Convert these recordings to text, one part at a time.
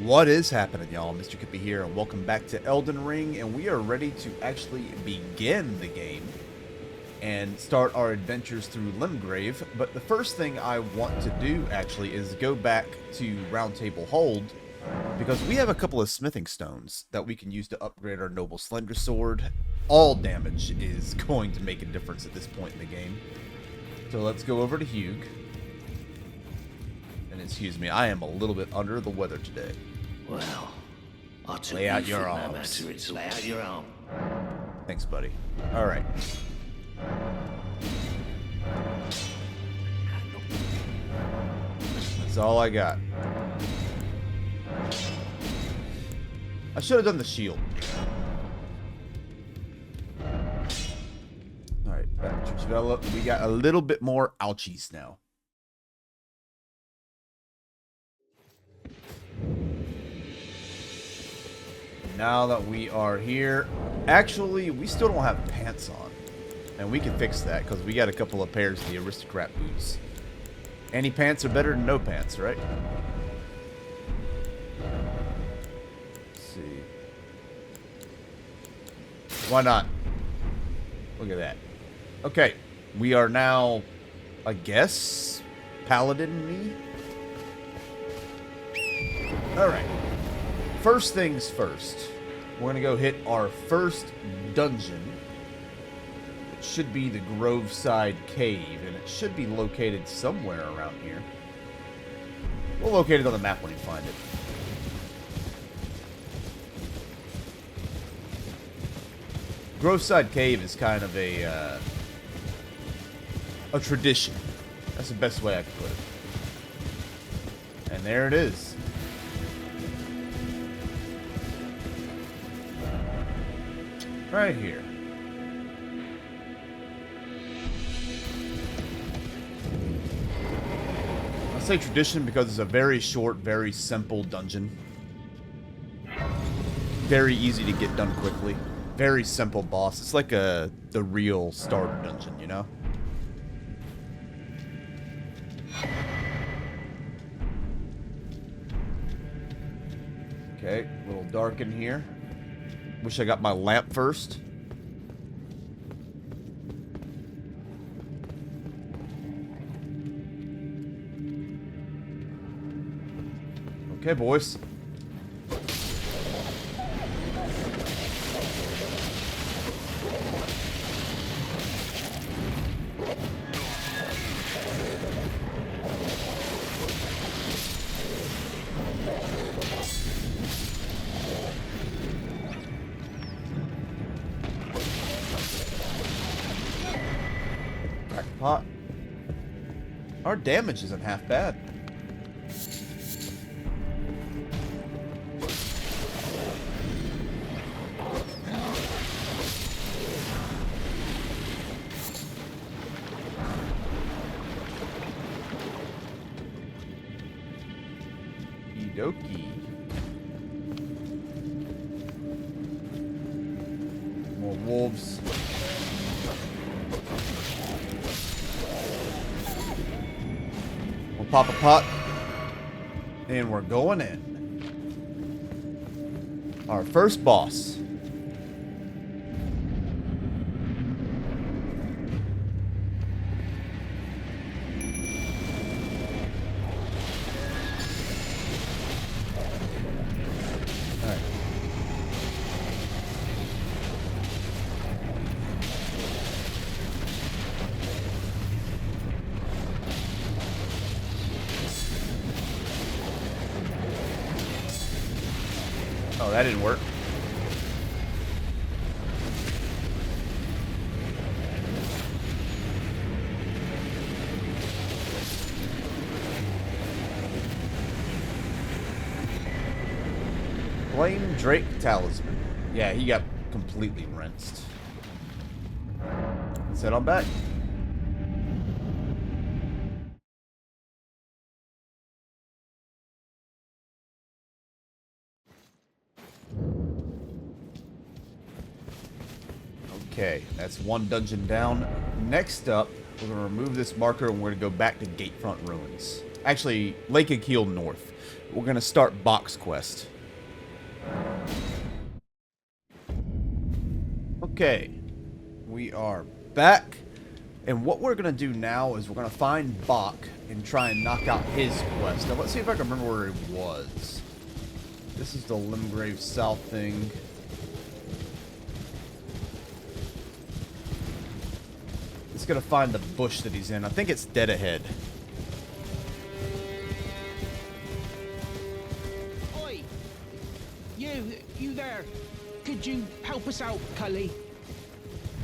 What is happening, y'all? Mr. Kippy here, and welcome back to Elden Ring, and we are ready to actually begin the game and start our adventures through Limgrave. But the first thing I want to do, actually, is go back to Round Table Hold, because we have a couple of smithing stones that we can use to upgrade our Noble Slender Sword. All damage is going to make a difference at this point in the game. So let's go over to Hugh. And excuse me, I am a little bit under the weather today. Well, I took Lay out you your for arms. no matter it's lay out your arm. Thanks, buddy. Alright. That's all I got. I should have done the shield. Alright, back to develop. We got a little bit more ouchies now. Now that we are here, actually, we still don't have pants on. And we can fix that, because we got a couple of pairs of the aristocrat boots. Any pants are better than no pants, right? Let's see. Why not? Look at that. Okay, we are now, I guess, paladin-y? Alright. First things first, we're going to go hit our first dungeon. It should be the Groveside Cave, and it should be located somewhere around here. We'll locate it on the map when you find it. Groveside Cave is kind of a tradition. That's the best way I can put it. And there it is. Right here. I say tradition because it's a very short, very simple dungeon. Very easy to get done quickly. Very simple boss. It's like the real starter dungeon, you know? Okay, a little dark in here. Wish I got my lamp first. Okay, boys. Pot. Our damage isn't half bad. Okie. More wolves. We'll pop a pot. And we're going in. Our first boss. Alright. Oh, that didn't work. Flame Drake Talisman. Yeah, he got completely rinsed. Let's head on back. Okay, that's one dungeon down. Next up, we're going to remove this marker and we're going to go back to Gatefront Ruins. Actually, Lake and Keel North. we're going to start Boc's quest. Okay, we are back. And what we're going to do now is we're going to find Boc and try and knock out his quest. Now, let's see if I can remember where he was. This is the Limgrave South thing. It's going to find the bush that he's in. I think it's dead ahead. Oi! You there. Could you help us out, Cully?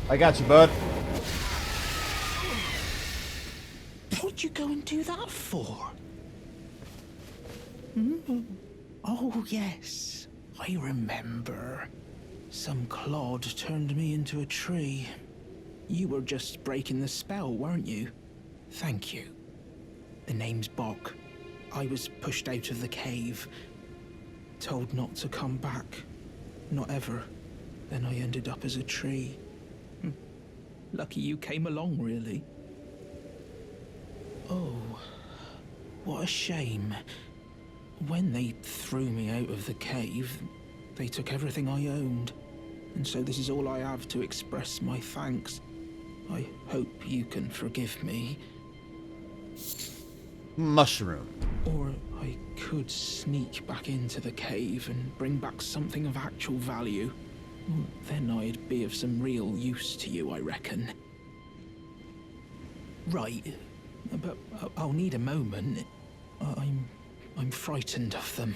I got you, bud. What'd you go and do that for? Oh, yes. I remember. Some clod turned me into a tree. You were just breaking the spell, weren't you? Thank you. The name's Boc. I was pushed out of the cave. Told not to come back. Not ever. Then I ended up as a tree. Lucky you came along, really. Oh, what a shame. When they threw me out of the cave, they took everything I owned. And so this is all I have to express my thanks. I hope you can forgive me. Mushroom. Or I could sneak back into the cave and bring back something of actual value. Then I'd be of some real use to you, I reckon. Right, but I'll need a moment. I'm frightened of them,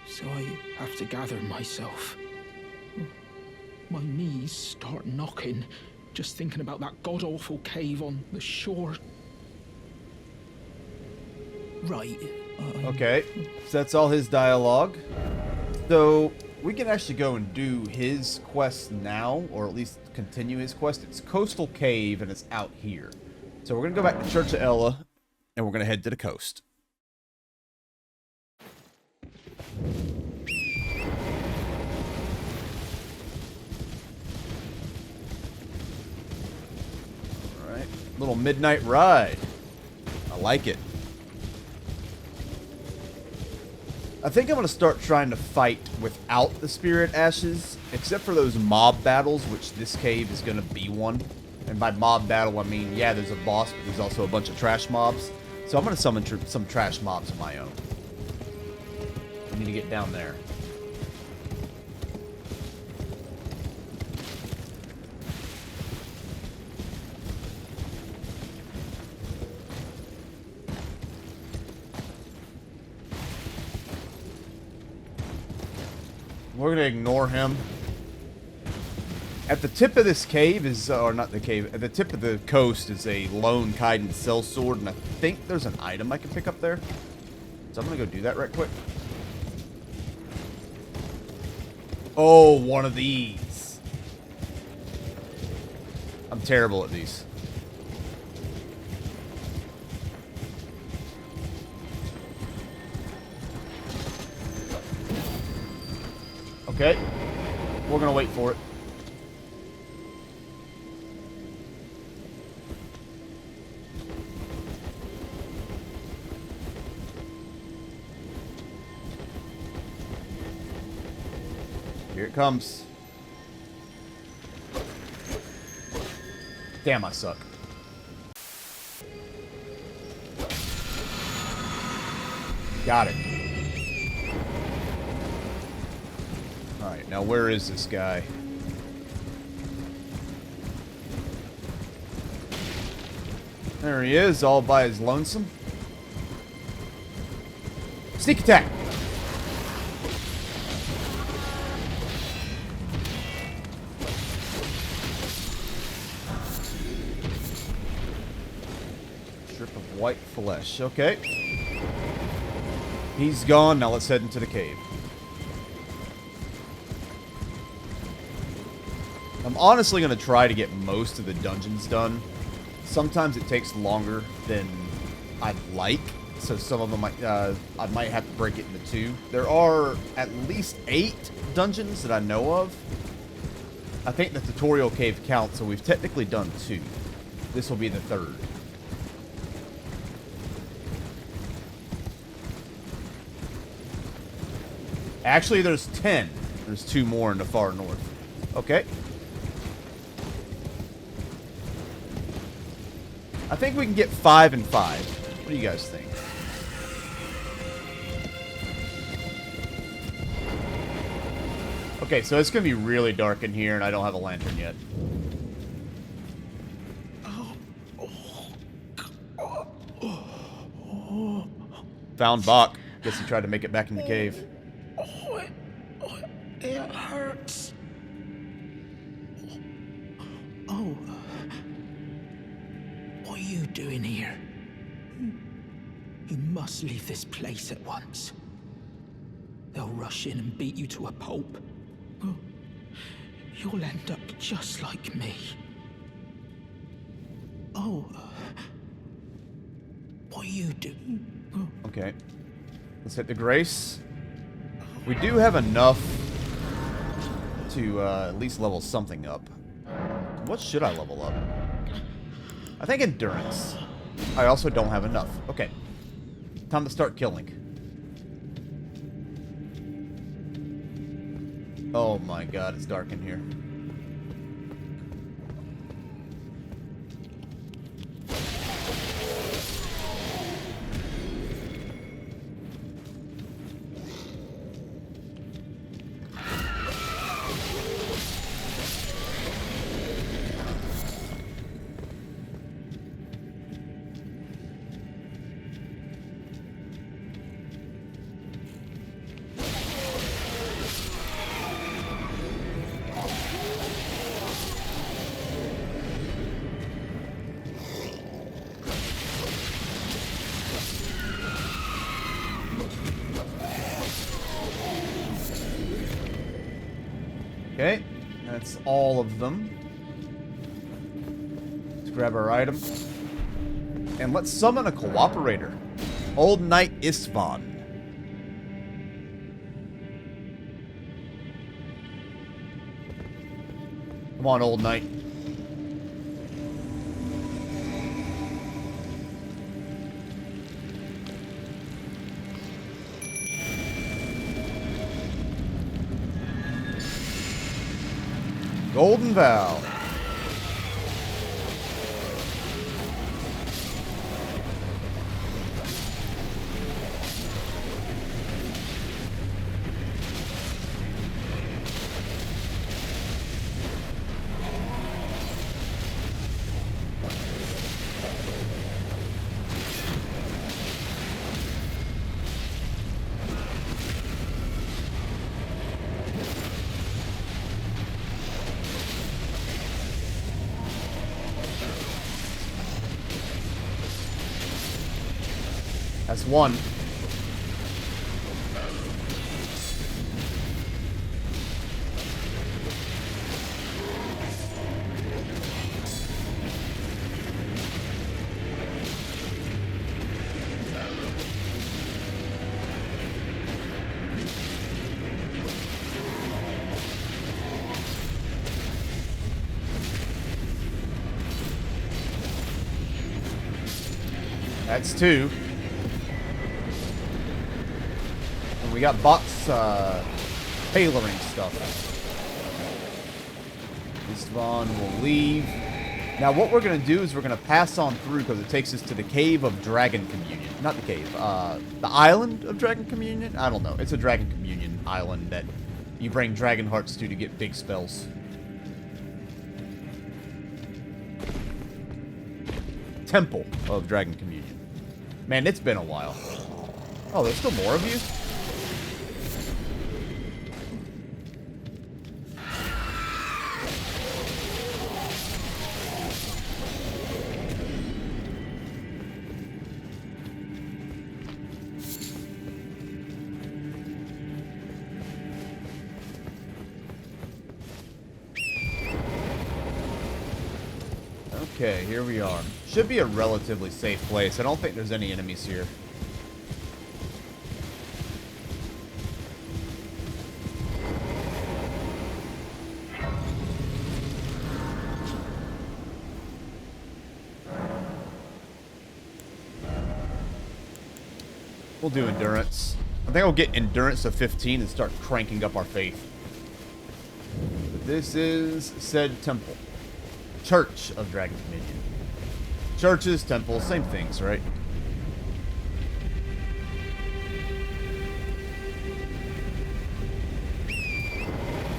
so I have to gather myself. My knees start knocking, just thinking about that god-awful cave on the shore. Right. Okay, so that's all his dialogue. So we can actually go and do his quest now, or at least continue his quest. It's Coastal Cave, and it's out here. So we're going to go back to Church of Ella, and we're going to head to the coast. Alright, little midnight ride. I like it. I think I'm going to start trying to fight without the spirit ashes, except for those mob battles, which this cave is going to be one. And by mob battle, I mean, yeah, there's a boss, but there's also a bunch of trash mobs. So I'm going to summon some trash mobs of my own. I need to get down there. We're going to ignore him. At the tip of this cave is, or not the cave, at the tip of the coast is a lone Kaiden sellsword, and I think there's an item I can pick up there. So I'm going to go do that right quick. Oh, one of these. I'm terrible at these. Okay. We're going to wait for it. Here it comes. Damn, I suck. Got it. Alright, now where is this guy? There he is, all by his lonesome. Sneak attack! Strip of white flesh. Okay. He's gone. Now let's head into the cave. I'm honestly going to try to get most of the dungeons done. Sometimes it takes longer than I'd like, so some of them I might have to break it into two. There are at least 8 dungeons that I know of. I think the tutorial cave counts, so we've technically done 2. This will be the 3rd. Actually, there's 10. There's 2 more in the far north. Okay. I think we can get 5 and 5. What do you guys think? Okay, so it's going to be really dark in here, and I don't have a lantern yet. Found Boc. Guess he tried to make it back in the cave. It hurts. Oh. What are you doing here? You must leave this place at once. They'll rush in and beat you to a pulp. You'll end up just like me. Oh. What are you doing? Okay. Let's hit the Grace. We do have enough to at least level something up. What should I level up? I think Endurance. I also don't have enough. Okay. Time to start killing. Oh my god, it's dark in here. Okay, that's all of them. Let's grab our item. And let's summon a cooperator. Old Knight Istvan. Come on, Old Knight. Golden Vow. That's one. That's two. And we got Boc's tailoring stuff. Istvan will leave. Now what we're going to do is we're going to pass on through because it takes us to the Cave of Dragon Communion. Not the cave. The Island of Dragon Communion? I don't know. It's a Dragon Communion island that you bring Dragon Hearts to get big spells. Temple of Dragon Communion. Man, it's been a while. Oh, there's still more of you? Okay, here we are. Should be a relatively safe place. I don't think there's any enemies here. We'll do endurance. I think I'll get endurance of 15 and start cranking up our faith. But this is said temple. Church of Dragon Dominion. Churches, temples, same things, right?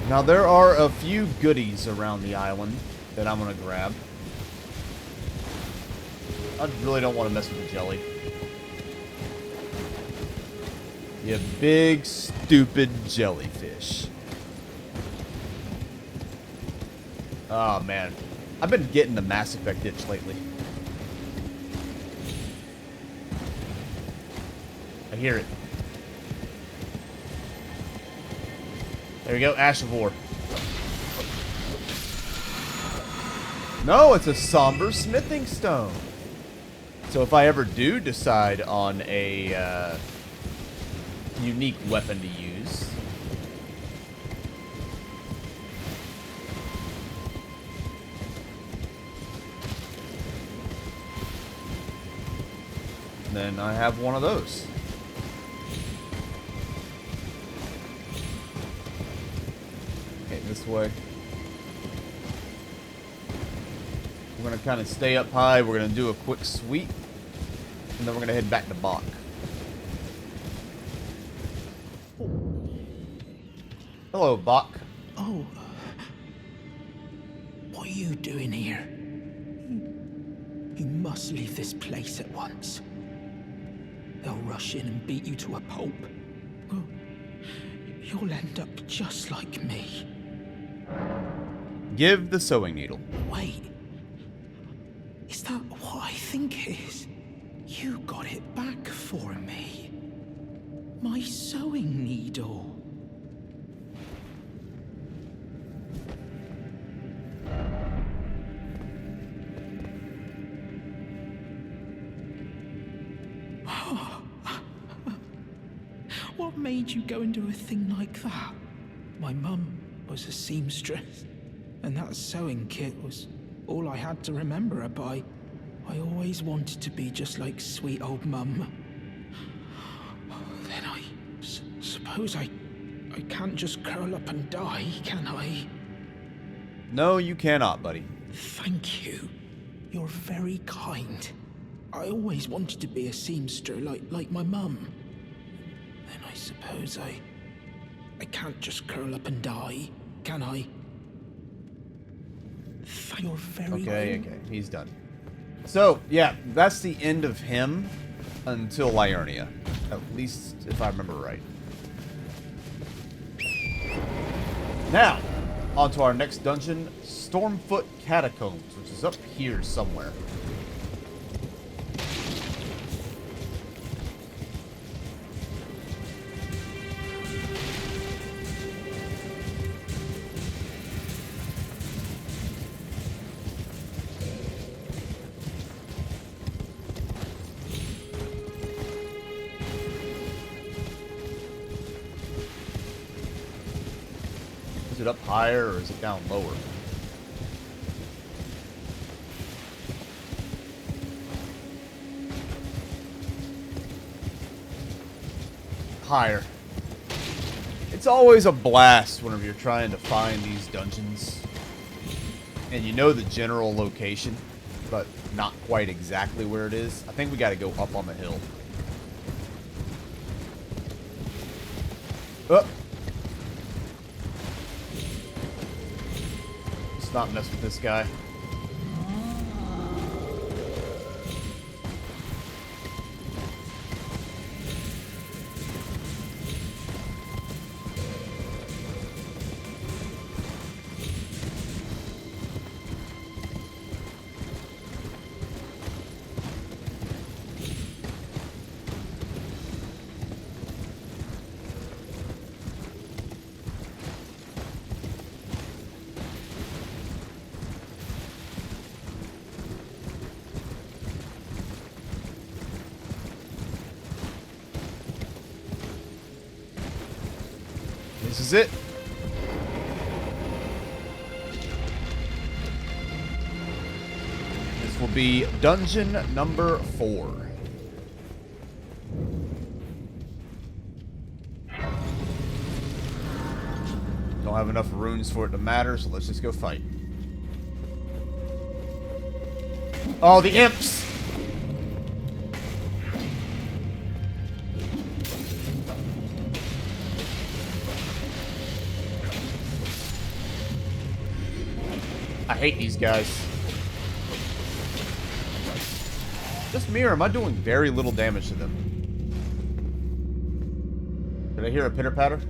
Now there are a few goodies around the island that I'm going to grab. I really don't want to mess with the jelly. You big, stupid jellyfish. Oh, man. I've been getting the Mass Effect itch lately. I hear it. There we go, Ash of War. No, it's a somber smithing stone. So if I ever do decide on a unique weapon to use, then I have one of those. Okay, this way. We're going to kind of stay up high. We're going to do a quick sweep. And then we're going to head back to Boc. Hello, Boc. Oh. What are you doing here? You must leave this place at once. They'll rush in and beat you to a pulp. You'll end up just like me. Give the sewing needle. Wait. Is that what I think it is? You got it back for me. My sewing needle. What made you go and do a thing like that? My mum was a seamstress, and that sewing kit was all I had to remember her by. I always wanted to be just like sweet old mum. Then I suppose I can't just curl up and die, can I? No, you cannot, buddy. Thank you. You're very kind. I always wanted to be a seamster like my mum. Then I suppose I can't just curl up and die, can I? You're very Okay, he's done. So, yeah, that's the end of him until Liurnia. At least, if I remember right. Now, on to our next dungeon, Stormfoot Catacombs, which is up here somewhere. Is it up higher or is it down lower? Higher. It's always a blast whenever you're trying to find these dungeons and you know the general location, but not quite exactly where it is. I think we got to go up on the hill. Oh. Let's not mess with this guy. This is it. This will be dungeon number 4. don't have enough runes for it to matter, so let's just go fight. Oh, the imps! I hate these guys. Just me, or am I doing very little damage to them? Did I hear a pitter-patter?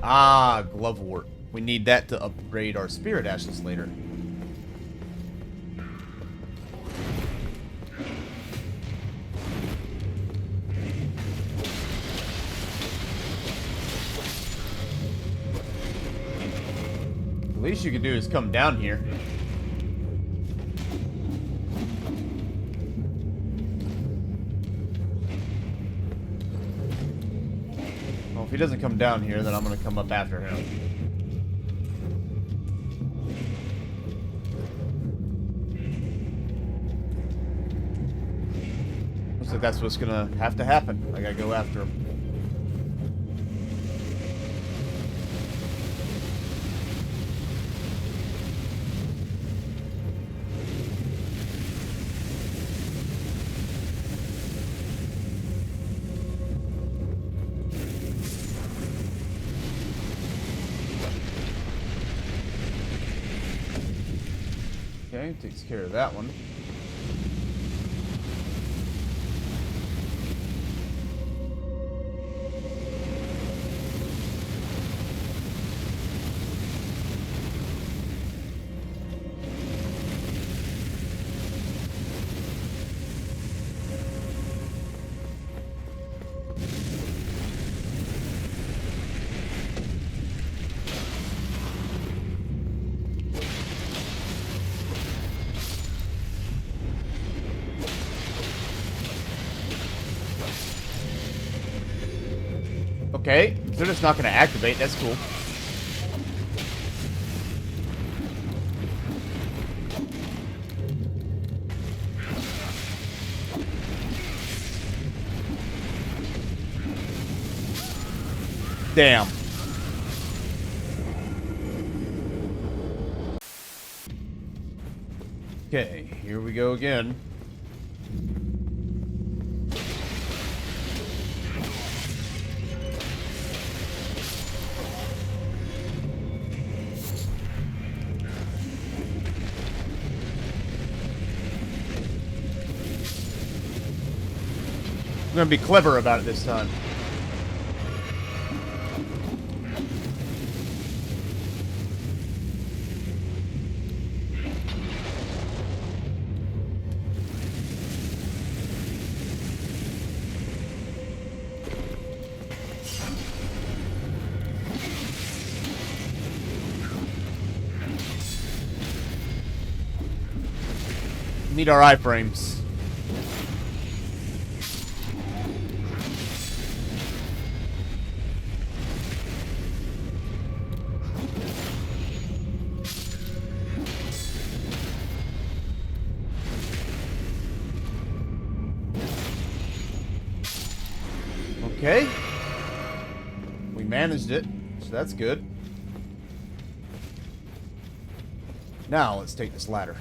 Ah, Glovewort. We need that to upgrade our Spirit Ashes later. The least you can do is come down here. Well, if he doesn't come down here, then I'm gonna come up after him. Looks like that's what's gonna have to happen. I gotta go after him. Okay, takes care of that one. Okay, they're just not going to activate. That's cool. Damn. Okay, here we go again. I'm gonna be clever about it this time. Need our iframes. Okay. We managed it, so that's good. Now, let's take this ladder.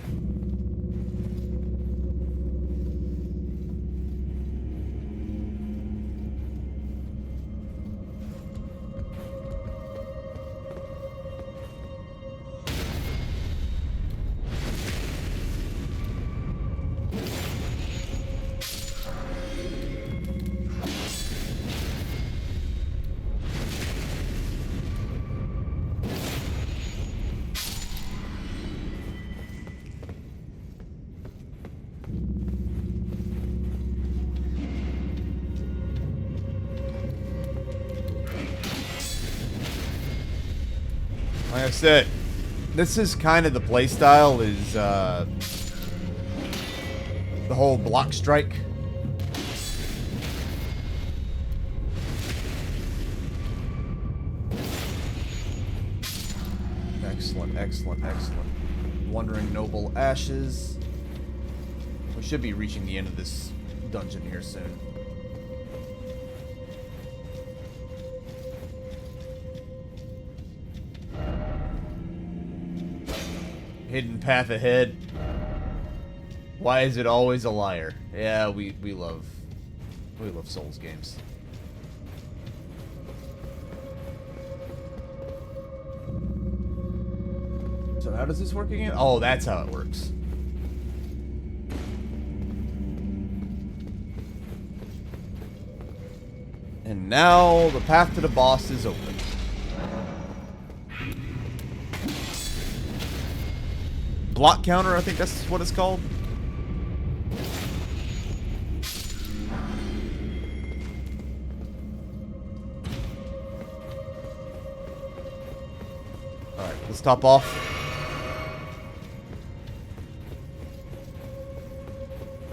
Like I said, this is kind of the playstyle, is the whole block strike. Excellent, excellent, excellent. Wandering Noble Ashes. We should be reaching the end of this dungeon here soon. Hidden path ahead. Why is it always a liar? Yeah, we love Souls games. So how does this work again? Oh, that's how it works. And now the path to the boss is open. Block counter, I think that's what it's called. Alright, let's top off.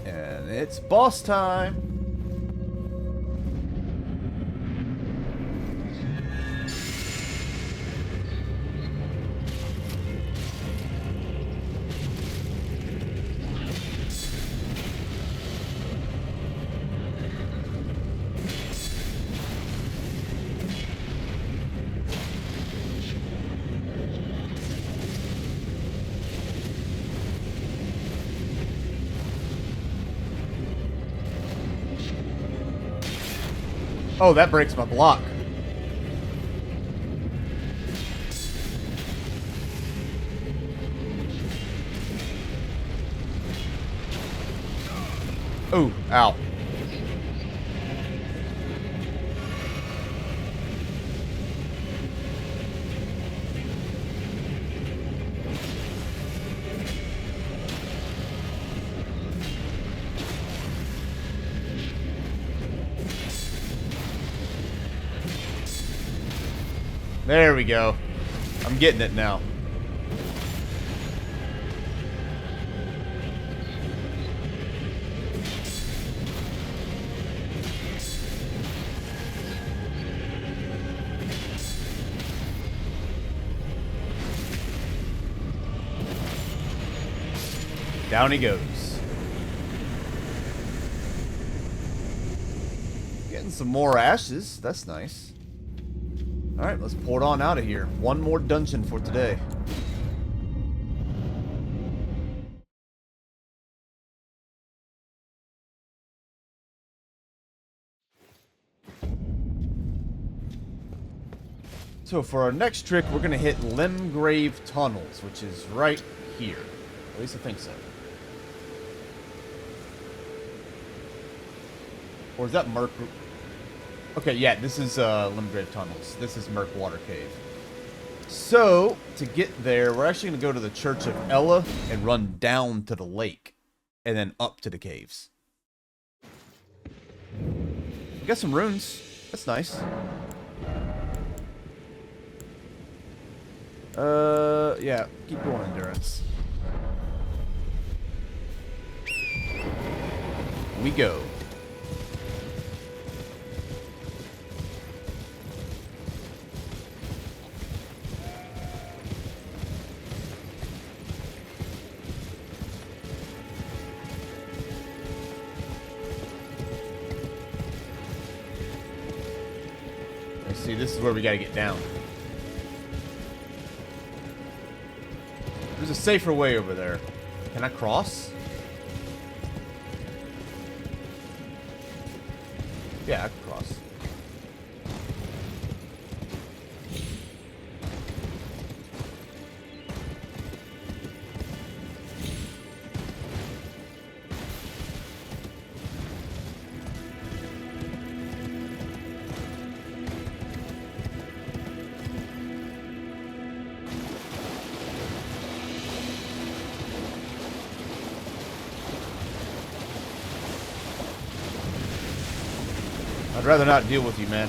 And it's boss time. Oh, that breaks my block. Oh, ow. There we go. I'm getting it now. Down he goes. Getting some more ashes. That's nice. Alright, let's port on out of here. One more dungeon for today. So for our next trick, we're going to hit Limgrave Tunnels, which is right here. At least I think so. Or is that Merc? Okay, yeah, this is Limgrave Tunnels. This is Murkwater Cave. So, to get there, we're actually going to go to the Church of Ella and run down to the lake. And then up to the caves. We got some runes. That's nice. Yeah, keep going, Endurance. We go. See, this is where we gotta get down. There's a safer way over there. Can I cross? Yeah, I can cross. I'd rather not deal with you, man.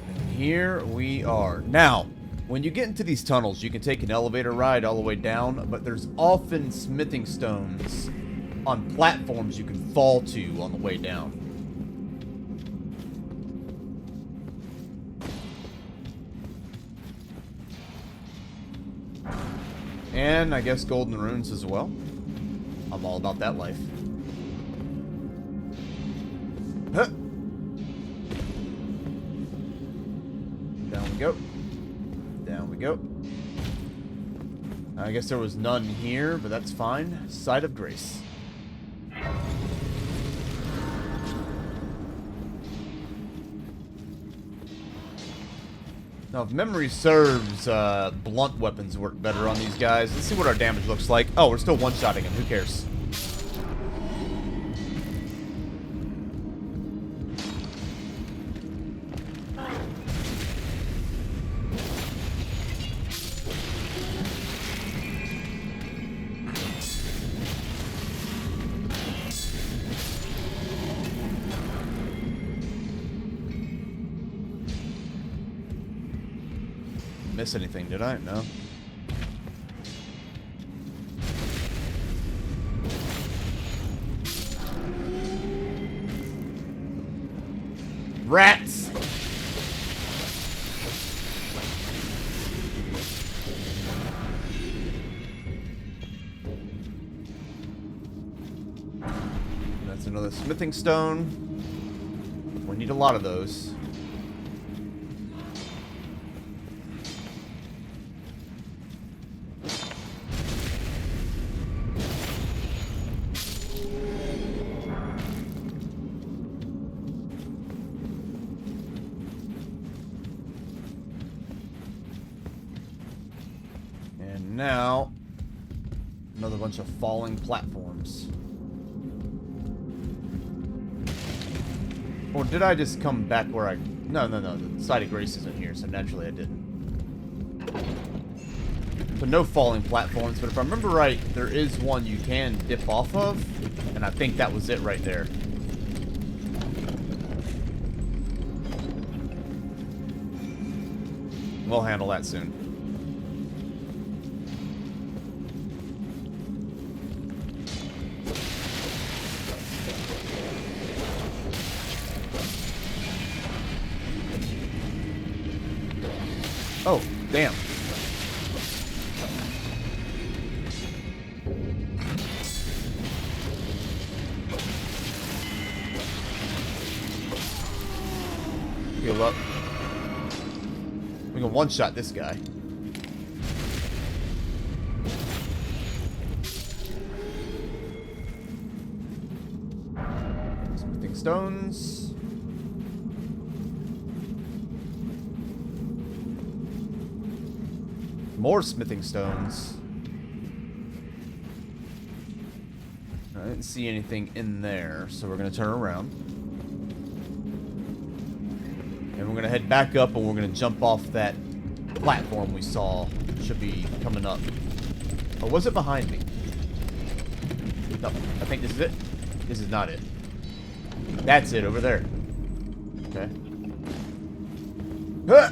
And here we are. Now, when you get into these tunnels, you can take an elevator ride all the way down, but there's often smithing stones on platforms you can fall to on the way down. And I guess golden runes as well. I'm all about that life. Huh. Down we go. Down we go. I guess there was none here, but that's fine. Site of Grace. Now, if memory serves, blunt weapons work better on these guys. Let's see what our damage looks like. Oh, we're still one-shotting him. Who cares? Miss anything, did I? No. Rats! That's another smithing stone. We need a lot of those. Now, another bunch of falling platforms. Or did I just come back where I... No. The Site of Grace isn't here, so naturally I didn't. So no falling platforms, but if I remember right, there is one you can dip off of, and I think that was it right there. We'll handle that soon. Oh, damn. Heal up. We can one-shot this guy. Smithing stones. More smithing stones. I didn't see anything in there, so we're going to turn around. And we're going to head back up, and we're going to jump off that platform we saw. Should be coming up. Or was it behind me? No, I think this is it. This is not it. That's it over there. Okay. Huh!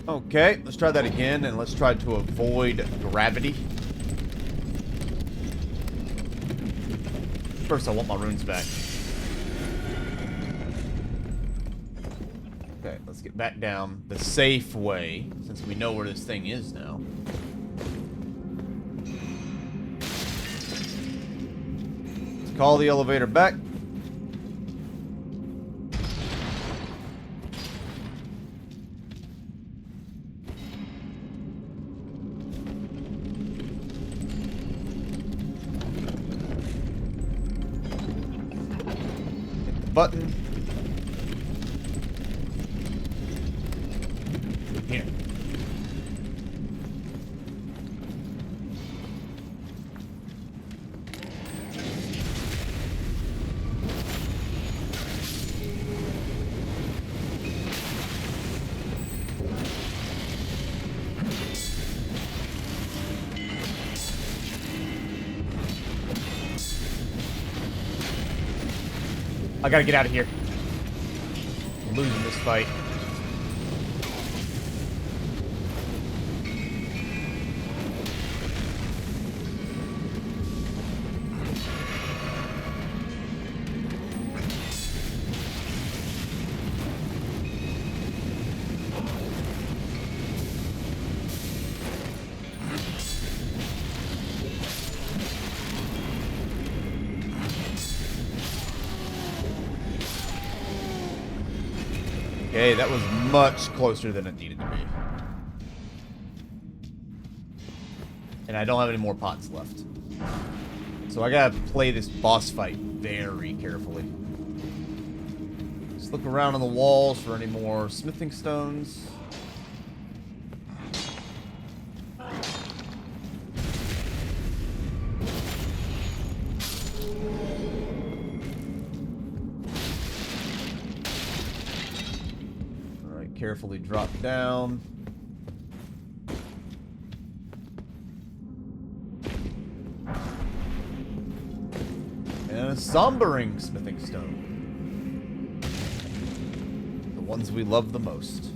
Okay, let's try that again, and let's try to avoid gravity. First, I want my runes back. Okay, let's get back down the safe way, since we know where this thing is now. Let's call the elevator back. Button. Here. I gotta get out of here. I'm losing this fight. Okay, that was much closer than it needed to be. And I don't have any more pots left. So I gotta play this boss fight very carefully. Just look around on the walls for any more smithing stones. Alright, carefully drop down. And a sombering smithing stone. The ones we love the most.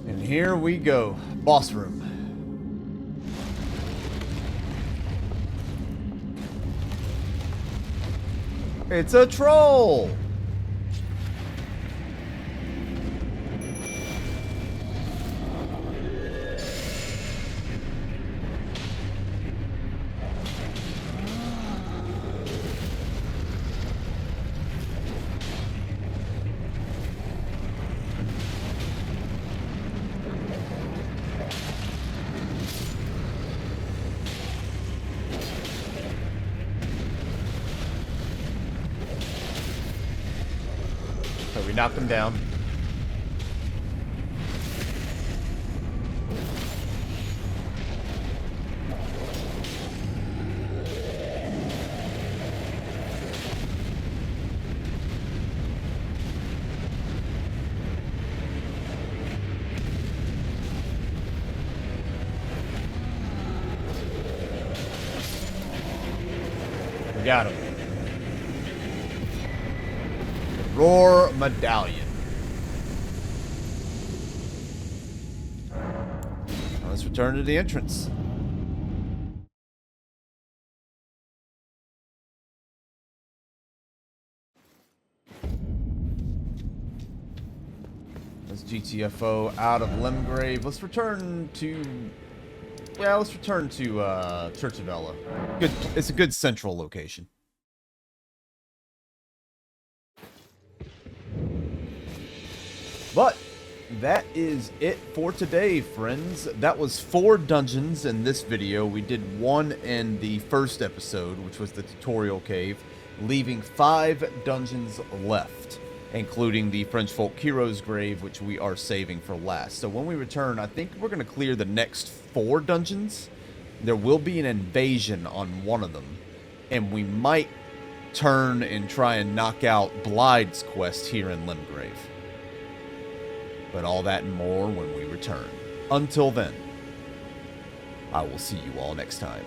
And here we go. Boss room. It's a troll! So we knocked him down. We got him. Roar Medallion. Now let's return to the entrance. Let's GTFO out of Limgrave. Let's return to... Yeah, let's return to Church of Ella. Good. It's a good central location. But that is it for today, friends. That was 4 dungeons in this video. We did 1 in the first episode, which was the tutorial cave, leaving 5 dungeons left, including the French folk hero's grave, which we are saving for last. So when we return, I think we're going to clear the next 4 dungeons. There will be an invasion on one of them, and we might turn and try and knock out Blide's quest here in Limgrave. But all that and more when we return. Until then, I will see you all next time.